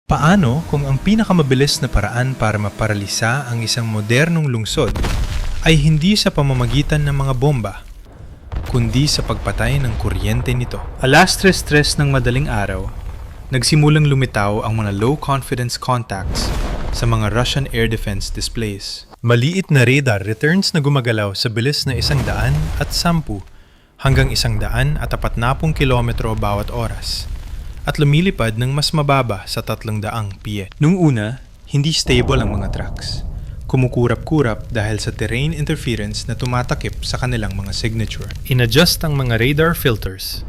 Paano kung ang pinakamabilis na paraan para maparalisa ang isang modernong lungsod ay hindi sa pamamagitan ng mga bomba, kundi sa pagpatay ng kuryente nito? Alas 3:03 ng madaling araw, nagsimulang lumitaw ang mga low-confidence contacts sa mga Russian air defense displays. Maliit na radar returns na gumagalaw sa bilis na 110 hanggang 140 kilometro bawat oras at lumilipad ng mas mababa sa 300 piye. Nung una, hindi stable ang mga tracks. Kumukurap-kurap dahil sa terrain interference na tumatakip sa kanilang mga signature. In-adjust ang mga radar filters.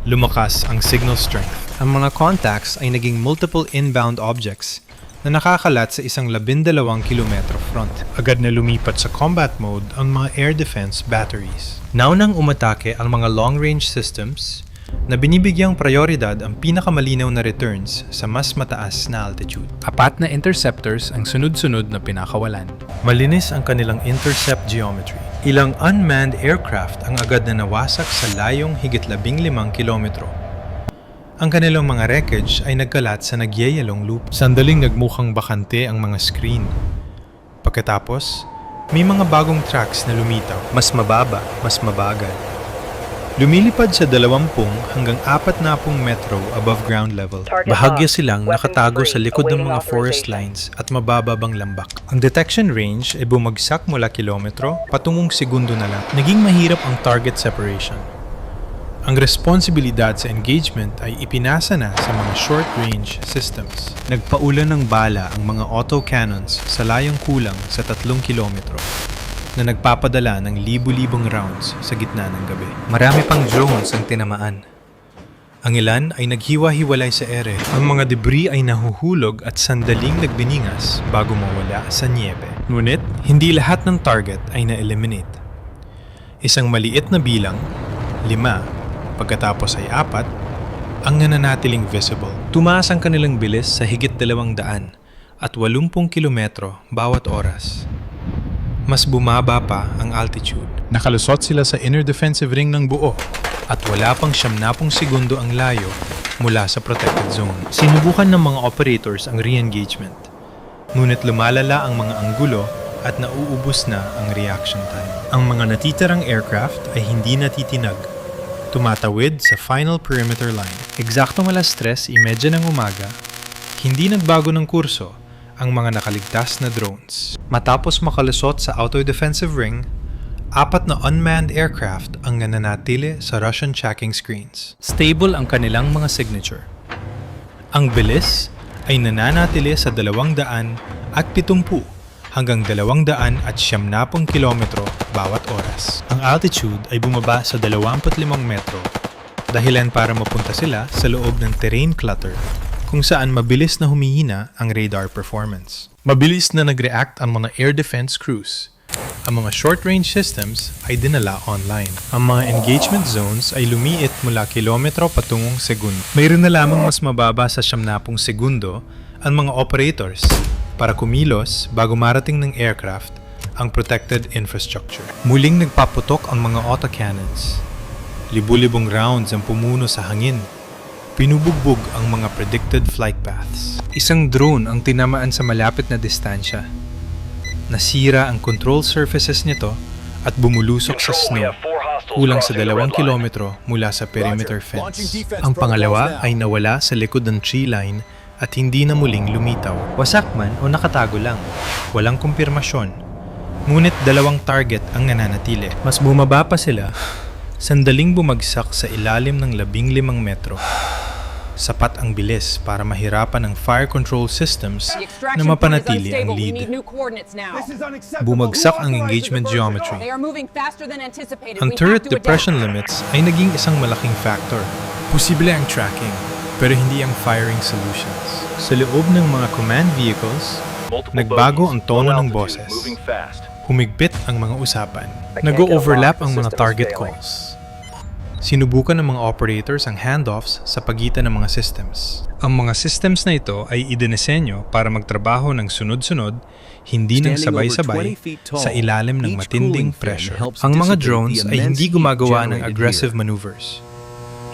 Lumakas ang signal strength. Ang mga contacts ay naging multiple inbound objects na nakakalat sa isang 12 kilometro front. Agad na lumipat sa combat mode ang mga air defense batteries. Naunang umatake ang mga long-range systems na binibigyang prioridad ang pinakamalinaw na returns sa mas mataas na altitude. 4 na interceptors ang sunod-sunod na pinakawalan. Malinis ang kanilang intercept geometry. Ilang unmanned aircraft ang agad na nawasak sa layong higit 15 kilometro. Ang kanilang mga wreckage ay nagkalat sa nagyayalong loop. Sandaling nagmukhang bakante ang mga screen. Pagkatapos, may mga bagong tracks na lumitaw. Mas mababa, mas mabagal. Lumilipad sa 20 hanggang 40 metro above ground level. Bahagya silang nakatago sa likod ng mga forest lines at mabababang lambak. Ang detection range ay bumagsak mula kilometro patungong segundo na lang. Naging mahirap ang target separation. Ang responsibilidad sa engagement ay ipinasa na sa mga short-range systems. Nagpaulan ng bala ang mga autocannons sa layong kulang sa 3 kilometro na nagpapadala ng libu-libong rounds sa gitna ng gabi. Marami pang drones ang tinamaan. Ang ilan ay naghiwa-hiwalay sa ere. Ang mga debris ay nahuhulog at sandaling nagbiningas bago mawala sa niebe. Ngunit, hindi lahat ng target ay na-eliminate. Isang maliit na bilang, 5, pagkatapos ay 4, ang nananatiling visible. Tumaas ang kanilang bilis sa higit 200 at 80 kilometro bawat oras. Mas bumaba pa ang altitude. Nakalusot sila sa inner defensive ring ng buo at wala pang 70 segundo ang layo mula sa protected zone. Sinubukan ng mga operators ang re-engagement. Ngunit lumalala ang mga anggulo at nauubos na ang reaction time. Ang mga natitirang aircraft ay hindi natitinag. Tumatawid sa final perimeter line. Eksaktong alas 3:30 ng umaga, hindi nagbago ng kurso ang mga nakaligtas na drones. Matapos makalusot sa outer defensive ring, 4 na unmanned aircraft ang nananatili sa Russian tracking screens. Stable ang kanilang mga signature. Ang bilis ay nananatili sa 270 hanggang 270 kilometro bawat oras. Ang altitude ay bumaba sa 25 metro, dahilan para mapunta sila sa loob ng terrain clutter kung saan mabilis na humihina ang radar performance. Mabilis na nag-react ang mga air defense crews. Ang mga short-range systems ay dinala online. Ang mga engagement zones ay lumiit mula kilometro patungong segundo. Mayroon na lamang mas mababa sa 70 segundo ang mga operators para kumilos bago marating ng aircraft ang protected infrastructure. Muling nagpaputok ang mga autocannons. Libu-libong rounds ang pumuno sa hangin. Pinubugbog ang mga predicted flight paths. Isang drone ang tinamaan sa malapit na distansya. Nasira ang control surfaces nito at bumulusok sa snow, kulang sa 2 kilometro mula sa perimeter fence. Ang pangalawa ay nawala sa likod ng tree line at hindi na muling lumitaw. Wasak man o nakatago lang. Walang kumpirmasyon. Ngunit 2 target ang nananatili. Mas bumaba pa sila. Sandaling bumagsak sa ilalim ng 15 metro. Sapat ang bilis para mahirapan ang fire control systems na mapanatili ang lead. Bumagsak ang engagement geometry. Ang turret depression limits ay naging isang malaking factor. Posible ang tracking, pero hindi ang firing solutions. Sa loob ng mga command vehicles, nagbago ang tono ng boses. Humigpit ang mga usapan. Nag-o-overlap ang mga target calls. Sinubukan ng mga operators ang handoffs sa pagitan ng mga systems. Ang mga systems na ito ay idinisenyo para magtrabaho ng sunod-sunod, hindi ng sabay-sabay, sa ilalim ng matinding pressure. Ang mga drones ay hindi gumagawa ng aggressive maneuvers.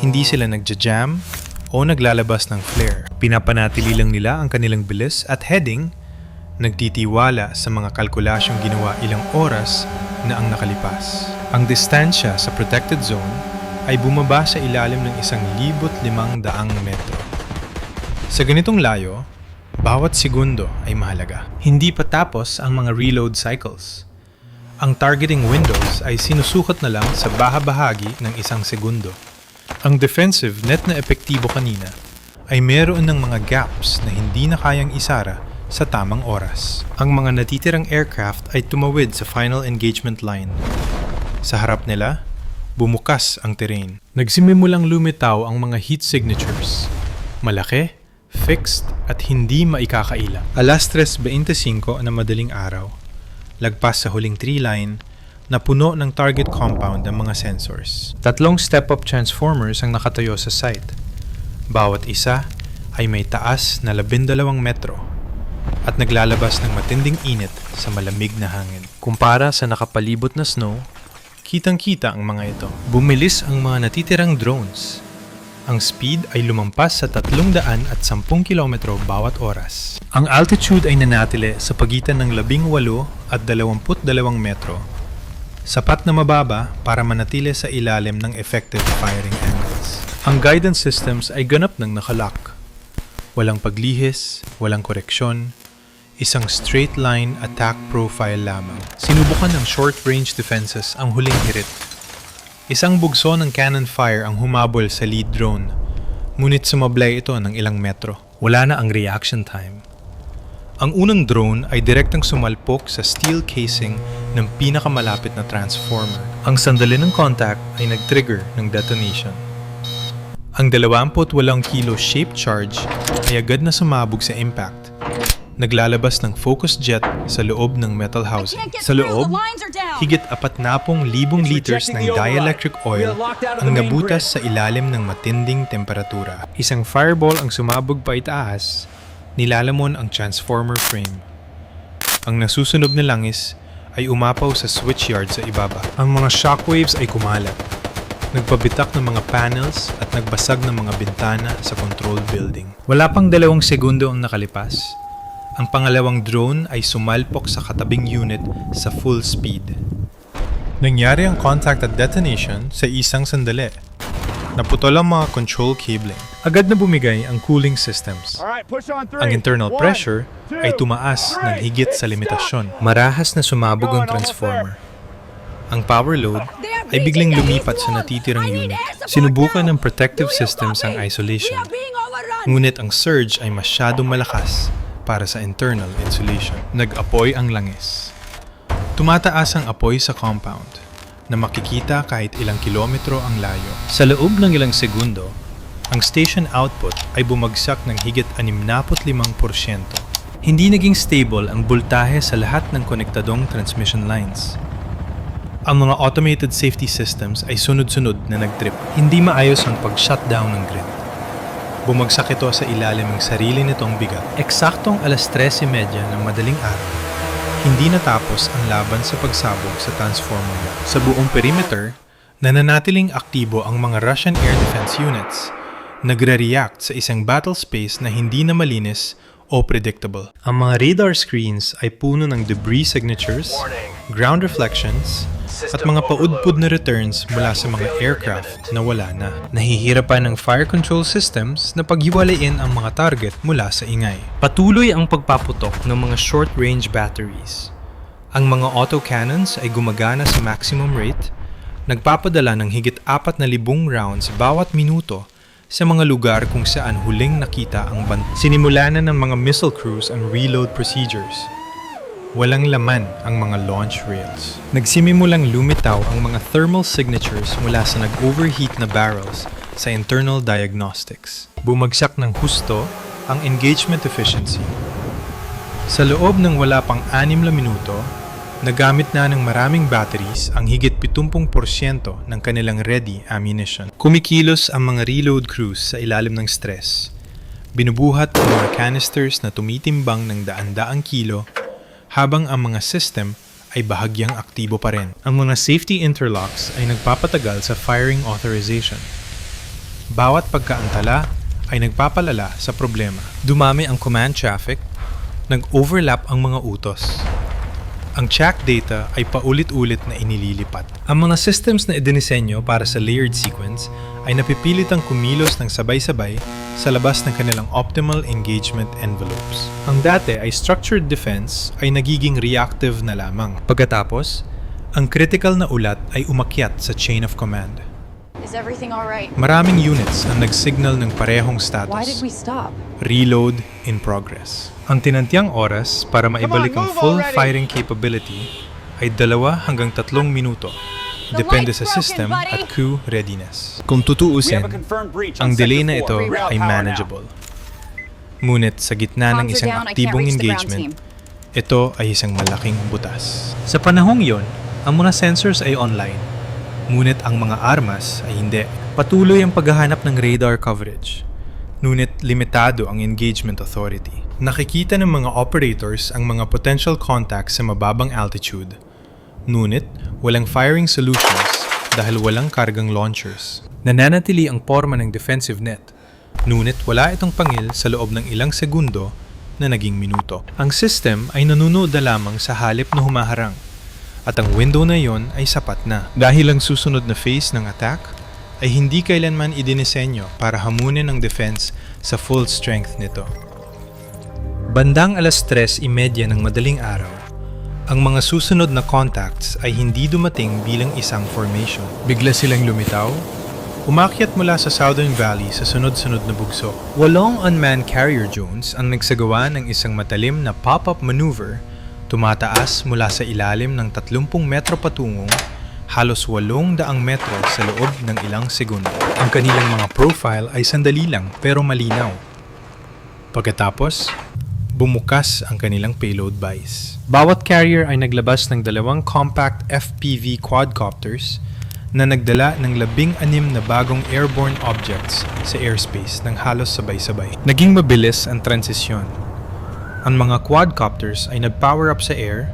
Hindi sila nagja-jam o naglalabas ng flare. Pinapanatili lang nila ang kanilang bilis at heading, nagtitiwala sa mga kalkulasyong ginawa ilang oras na ang nakalipas. Ang distansya sa protected zone ay bumaba sa ilalim ng 1,500 metro. Sa ganitong layo, bawat segundo ay mahalaga. Hindi pa tapos ang mga reload cycles. Ang targeting windows ay sinusukat na lang sa bahagi ng 1 segundo. Ang defensive net na epektibo kanina ay meron ng mga gaps na hindi na kayang isara sa tamang oras. Ang mga natitirang aircraft ay tumawid sa final engagement line. Sa harap nila, bumukas ang terrain. Nagsimimulang lumitaw ang mga heat signatures. Malaki, fixed at hindi maikakaila. Alas 3:25 na madaling araw. Lagpas sa huling tree line na puno ng target compound ng mga sensors. 3 step-up transformers ang nakatayo sa site. Bawat isa ay may taas na 12 metro at naglalabas ng matinding init sa malamig na hangin. Kumpara sa nakapalibot na snow, kitang-kita ang mga ito. Bumilis ang mga natitirang drones. Ang speed ay lumampas sa 310 kilometro bawat oras. Ang altitude ay nanatili sa pagitan ng 18 at 22 metro. Sapat na mababa para manatili sa ilalim ng effective firing angles. Ang guidance systems ay ganap ng nakalock. Walang paglihis, walang koreksyon, isang straight line attack profile lamang. Sinubukan ng short-range defenses ang huling hirit. Isang bugso ng cannon fire ang humabol sa lead drone, ngunit sumablay ito ng ilang metro. Wala na ang reaction time. Ang unang drone ay direktang sumalpok sa steel casing ng pinakamalapit na transformer. Ang sandali ng contact ay nag-trigger ng detonation. Ang 28 kilo shaped charge ay agad na sumabog sa impact. Naglalabas ng focus jet sa loob ng metal housing. Sa loob, higit 40,000 liters ng dielectric oil ang nabutas sa ilalim ng matinding temperatura. Isang fireball ang sumabog pa itaas, nilalamon ang transformer frame. Ang nasusunog na langis ay umapaw sa switchyard sa ibaba. Ang mga shockwaves ay kumalat. Nagpabitak ng mga panels at nagbasag ng mga bintana sa control building. Wala pang 2 segundo ang nakalipas. Ang pangalawang drone ay sumalpok sa katabing unit sa full speed. Nangyari ang contact at detonation sa isang sandali. Naputol ang mga control cabling. Agad na bumigay ang cooling systems. Ang internal pressure ay tumaas ng higit sa limitasyon. Marahas na sumabog ang transformer. Ang power load ay biglang lumipat sa natitirang unit. Sinubukan ng protective systems ang isolation. Ngunit ang surge ay masyadong malakas para sa internal insulation. Nag-apoy ang langis. Tumataas ang apoy sa compound na makikita kahit ilang kilometro ang layo. Sa loob ng ilang segundo, ang station output ay bumagsak ng higit 65%. Hindi naging stable ang boltahe sa lahat ng konektadong transmission lines. Ang mga automated safety systems ay sunod-sunod na nag-trip. Hindi maayos ang pag-shutdown ng grid. Bumagsak ito sa ilalim ng sarili nitong bigat. Eksaktong alas 3:30 ng madaling araw, hindi natapos ang laban sa pagsabog sa transformer. Sa buong perimeter, nananatiling aktibo ang mga Russian air defense units. Nagre-react sa isang battle space na hindi na malinis o predictable. Ang mga radar screens ay puno ng debris signatures, ground reflections, at mga paudpud na returns mula sa mga aircraft na wala na. Nahihirapan ng fire control systems na paghiwalayin ang mga target mula sa ingay. Patuloy ang pagpaputok ng mga short-range batteries. Ang mga autocannons ay gumagana sa maximum rate, nagpapadala ng higit 4,000 rounds bawat minuto sa mga lugar kung saan huling nakita ang banta. Sinimula na ng mga missile crews ang reload procedures. Walang laman ang mga launch rails. Nagsimimulang lumitaw ang mga thermal signatures mula sa nag-overheat na barrels sa internal diagnostics. Bumagsak ng husto ang engagement efficiency. Sa loob ng wala pang 6 na minuto, nagamit na ng maraming batteries ang higit 70% ng kanilang ready ammunition. Kumikilos ang mga reload crews sa ilalim ng stress. Binubuhat ang mga canisters na tumitimbang ng daan-daang kilo habang ang mga system ay bahagyang aktibo pa rin. Ang mga safety interlocks ay nagpapatagal sa firing authorization. Bawat pagkaantala ay nagpapalala sa problema. Dumami ang command traffic, nag-overlap ang mga utos. Ang check data ay paulit-ulit na inililipat. Ang mga systems na idinisenyo para sa layered sequence ay napipilitang kumilos ng sabay-sabay sa labas ng kanilang optimal engagement envelopes. Ang dati ay structured defense ay nagiging reactive na lamang. Pagkatapos, ang critical na ulat ay umakyat sa chain of command. Is everything all right? Maraming units ang nag-signal ng parehong status. Why did we stop? Reload in progress. Ang tinantiang oras para maibalik ang full firing capability ay 2 hanggang 3 minuto. Depende sa system at crew readiness. Kung tutuusin, ang delay na ito ay manageable. Ngunit sa gitna ng isang aktibong engagement, ito ay isang malaking butas. Sa panahong yon, ang mga sensors ay online. Ngunit ang mga armas ay hindi. Patuloy ang paghahanap ng radar coverage. Ngunit limitado ang engagement authority. Nakikita ng mga operators ang mga potential contacts sa mababang altitude. Ngunit walang firing solutions dahil walang kargang launchers. Nananatili ang forma ng defensive net. Ngunit wala itong pangil sa loob ng ilang segundo na naging minuto. Ang system ay nanunood na lamang sa halip na humaharang. At ang window na yon ay sapat na. Dahil ang susunod na phase ng attack ay hindi kailanman idinisenyo para hamunin ang defense sa full strength nito. Bandang 3:30 ng madaling araw, ang mga susunod na contacts ay hindi dumating bilang isang formation. Bigla silang lumitaw, umakyat mula sa Southern Valley sa sunod-sunod na bugso. 8 unmanned carrier drones ang nagsagawa ng isang matalim na pop-up maneuver, tumataas mula sa ilalim ng 30 metro patungong halos 800 metro sa loob ng ilang segundo. Ang kanilang mga profile ay sandali lang pero malinaw. Pagkatapos, bumukas ang kanilang payload buys. Bawat carrier ay naglabas ng 2 compact FPV quadcopters na nagdala ng 16 na bagong airborne objects sa airspace ng halos sabay-sabay. Naging mabilis ang transisyon. Ang mga quadcopters ay nag-power up sa air,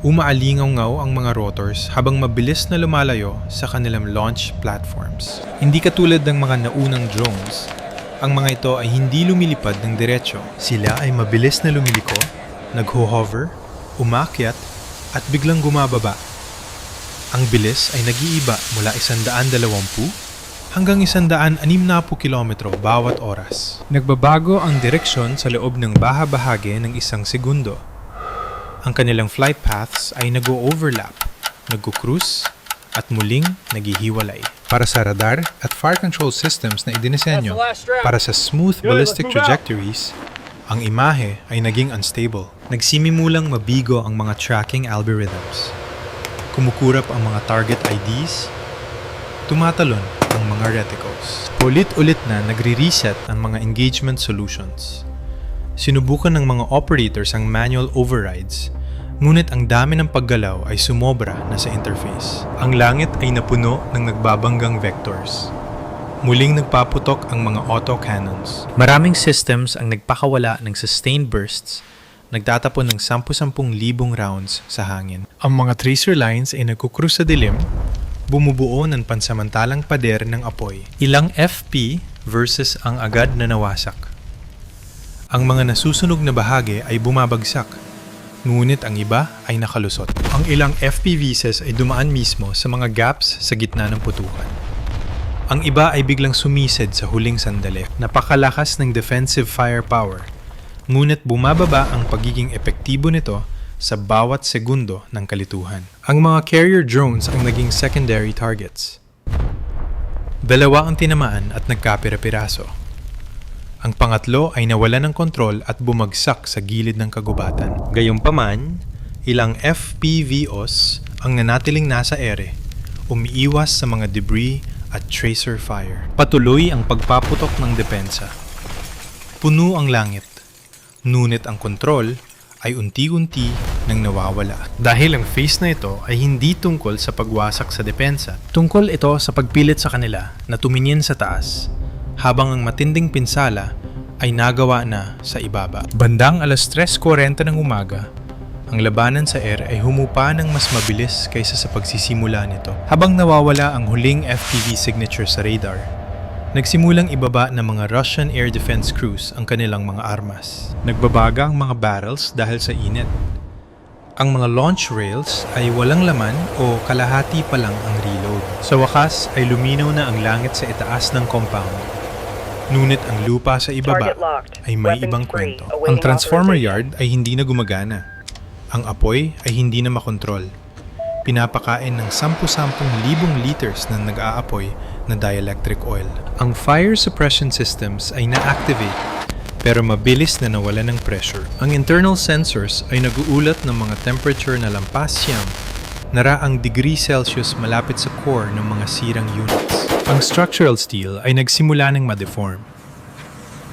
umaalingaw-ngaw ang mga rotors habang mabilis na lumalayo sa kanilang launch platforms. Hindi katulad ng mga naunang drones, ang mga ito ay hindi lumilipad ng diretsyo. Sila ay mabilis na lumiliko, nagho-hover, umakyat, at biglang gumababa. Ang bilis ay nag-iiba mula 120 hanggang 160 kilometro bawat oras. Nagbabago ang direksyon sa loob ng bahagi ng isang segundo. Ang kanilang flight paths ay nag-o-overlap, nagko-cruise, at muling naghihiwalay. Para sa radar at fire control systems na idinisenyo para sa smooth ballistic trajectories, ang imahe ay naging unstable. Nagsimimulang mabigo ang mga tracking algorithms. Kumukurap ang mga target IDs, tumatalon ang mga reticles. Ulit-ulit na nagre-reset ang mga engagement solutions. Sinubukan ng mga operators ang manual overrides, ngunit ang dami ng paggalaw ay sumobra na sa interface. Ang langit ay napuno ng nagbabanggang vectors. Muling nagpaputok ang mga autocannons. Maraming systems ang nagpakawala ng sustained bursts, nagtatapon ng 10,000 rounds sa hangin. Ang mga tracer lines ay nagkukrus sa dilim, bumubuo ng pansamantalang pader ng apoy. Ilang FP versus ang agad na nawasak. Ang mga nasusunog na bahagi ay bumabagsak, ngunit ang iba ay nakalusot. Ang ilang FPVs ay dumaan mismo sa mga gaps sa gitna ng putukan. Ang iba ay biglang sumisid sa huling sandali. Napakalakas ng defensive firepower, ngunit bumababa ang pagiging epektibo nito sa bawat segundo ng kalituhan. Ang mga carrier drones ang naging secondary targets. 2 ang tinamaan at nagkapira-piraso. Ang pangatlo ay nawala ng kontrol at bumagsak sa gilid ng kagubatan. Gayunpaman, ilang FPVOs ang nanatiling nasa ere, umiiwas sa mga debris at tracer fire. Patuloy ang pagpaputok ng depensa. Puno ang langit, ngunit ang kontrol ay unti-unti nang nawawala. Dahil ang phase na ito ay hindi tungkol sa pagwasak sa depensa. Tungkol ito sa pagpilit sa kanila na tumingin sa taas, habang ang matinding pinsala ay nagawa na sa ibaba. Bandang 3:40 ng umaga, ang labanan sa air ay humupa ng mas mabilis kaysa sa pagsisimula nito. Habang nawawala ang huling FPV signature sa radar, Nagsimulang ibaba ng mga Russian air defense crews ang kanilang mga armas. Nagbabaga ang mga barrels dahil sa init. Ang mga launch rails ay walang laman o kalahati pa lang ang reload. Sa wakas ay luminaw na ang langit sa itaas ng compound. Ngunit ang lupa sa ibaba ay may ibang kwento. Ang transformer yard ay hindi na gumagana. Ang apoy ay hindi na makontrol. Pinapakain ng 10,000 liters na nag-aapoy na dielectric oil. Ang fire suppression systems ay na-activate pero mabilis na nawala ng pressure. Ang internal sensors ay nag-uulat ng mga temperature na lampas siyam na raang degree Celsius malapit sa core ng mga sirang units. Ang structural steel ay nagsimula ng ma-deform.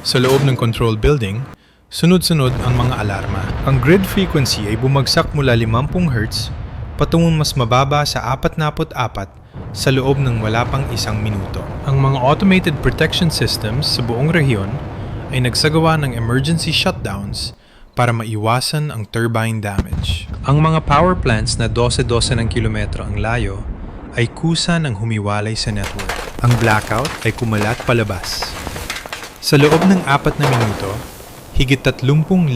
Sa loob ng control building, sunod-sunod ang mga alarma. Ang grid frequency ay bumagsak mula 50 Hz patungong mas mababa sa 44 sa loob ng wala pang isang minuto. Ang mga automated protection systems sa buong rehiyon ay nagsagawa ng emergency shutdowns para maiwasan ang turbine damage. Ang mga power plants na 12-12 ng kilometro ang layo ay kusa ng humiwalay sa network. Ang blackout ay kumalat palabas. Sa loob ng 4 na minuto, higit 30,000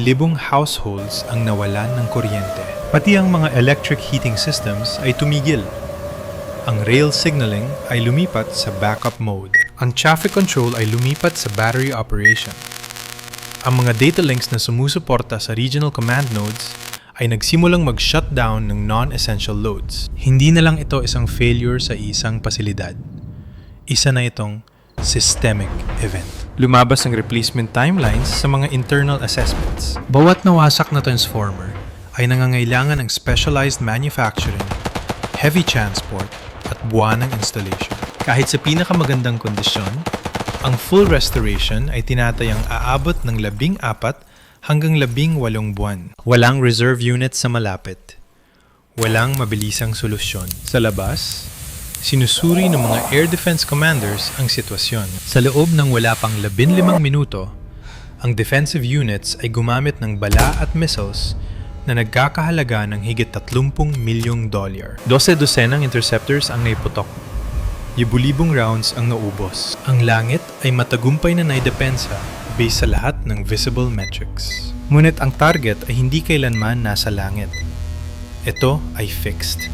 households ang nawalan ng kuryente. Pati ang mga electric heating systems ay tumigil. Ang rail signaling ay lumipat sa backup mode. Ang traffic control ay lumipat sa battery operation. Ang mga data links na sumusuporta sa regional command nodes ay nagsimulang mag-shutdown ng non-essential loads. Hindi na lang ito isang failure sa isang pasilidad. Isa na itong systemic event. Lumabas ang replacement timelines sa mga internal assessments. Bawat nawasak na transformer ay nangangailangan ng specialized manufacturing, heavy transport, at buwan ng installation. Kahit sa pinakamagandang kondisyon, ang full restoration ay tinatayang aabot ng 14 hanggang 18 buwan. Walang reserve unit sa malapit. Walang mabilisang solusyon. Sa labas, sinusuri ng mga air defense commanders ang sitwasyon. Sa loob ng wala pang 15 minuto, ang defensive units ay gumamit ng bala at missiles na nagkakahalaga ng higit $30 milyong. 12 interceptors ang naiputok. Libu-libong rounds ang naubos. Ang langit ay matagumpay na naidepensa based sa lahat ng visible metrics. Ngunit ang target ay hindi kailanman nasa langit. Ito ay fixed.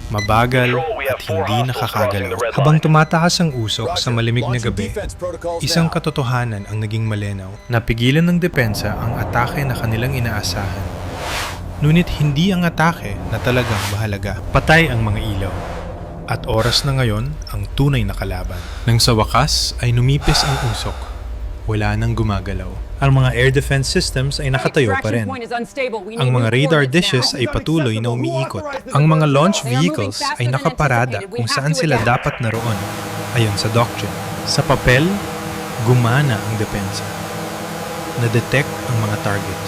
Mabagal at hindi nakakagalaw. Habang tumatakas ang usok sa malimig na gabi, isang katotohanan ang naging malinaw. Napigilan ng depensa ang atake na kanilang inaasahan. Ngunit hindi ang atake na talagang mahalaga. Patay ang mga ilaw. At oras na ngayon ang tunay na kalaban. Nang sa wakas ay numipis ang usok. Wala nang gumagalaw. Ang mga air defense systems ay nakatayo pa rin. Ang mga radar dishes ay patuloy na umiikot. Ang mga launch vehicles ay nakaparada kung saan sila dapat naroon, ayon sa doctrine. Sa papel, gumana ang depensa. Na-detect ang mga target.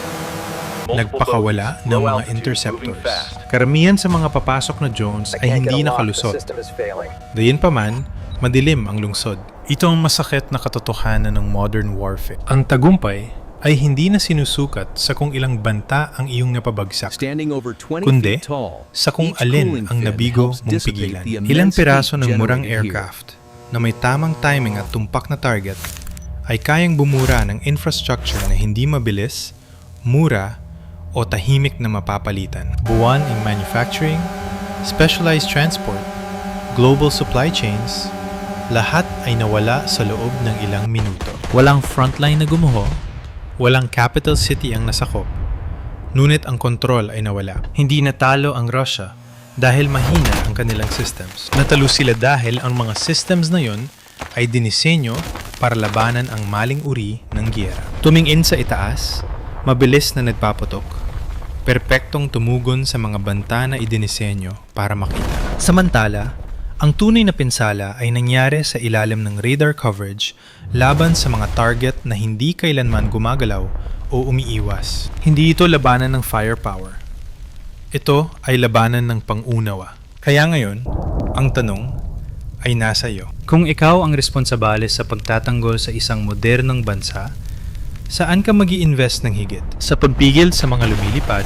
Nagpakawala ng mga interceptors. Karamihan sa mga papasok na drones ay hindi nakalusot. Gayunpaman, madilim ang lungsod. Ito ang masakit na katotohanan ng modern warfare. Ang tagumpay ay hindi na sinusukat sa kung ilang banta ang iyong napabagsak, kundi sa kung alin ang nabigo mong pigilan. Ilang piraso ng murang aircraft na may tamang timing at tumpak na target ay kayang bumura ng infrastructure na hindi mabilis, mura, o tahimik na mapapalitan. Buwan in manufacturing, specialized transport, global supply chains, lahat ay nawala sa loob ng ilang minuto. Walang frontline na gumuho, walang capital city ang nasakop, ngunit ang kontrol ay nawala. Hindi natalo ang Russia dahil mahina ang kanilang systems. Natalo sila dahil ang mga systems na yon ay dinisenyo para labanan ang maling uri ng giyera. Tumingin sa itaas, mabilis na nagpaputok, perpektong tumugon sa mga banta na idinisenyo para makita. Samantala, ang tunay na pinsala ay nangyari sa ilalim ng radar coverage laban sa mga target na hindi kailanman gumagalaw o umiiwas. Hindi ito labanan ng firepower. Ito ay labanan ng pangunawa. Kaya ngayon, ang tanong ay nasa iyo. Kung ikaw ang responsabale sa pagtatanggol sa isang modernong bansa, saan ka mag-i-invest ng higit? Sa pagpigil sa mga lumilipad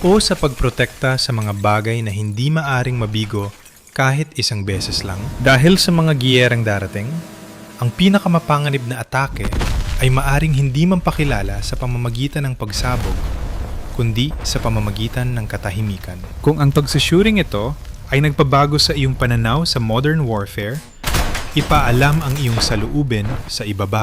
o sa pagprotekta sa mga bagay na hindi maaring mabigo kahit isang beses lang? Dahil sa mga giyerang darating, Ang pinakamapanganib na atake ay maaring hindi mampakilala sa pamamagitan ng pagsabog, kundi sa pamamagitan ng katahimikan. Kung ang pagsushooting ito ay nagpabago sa iyong pananaw sa modern warfare, ipaalam ang iyong saloobin sa ibaba.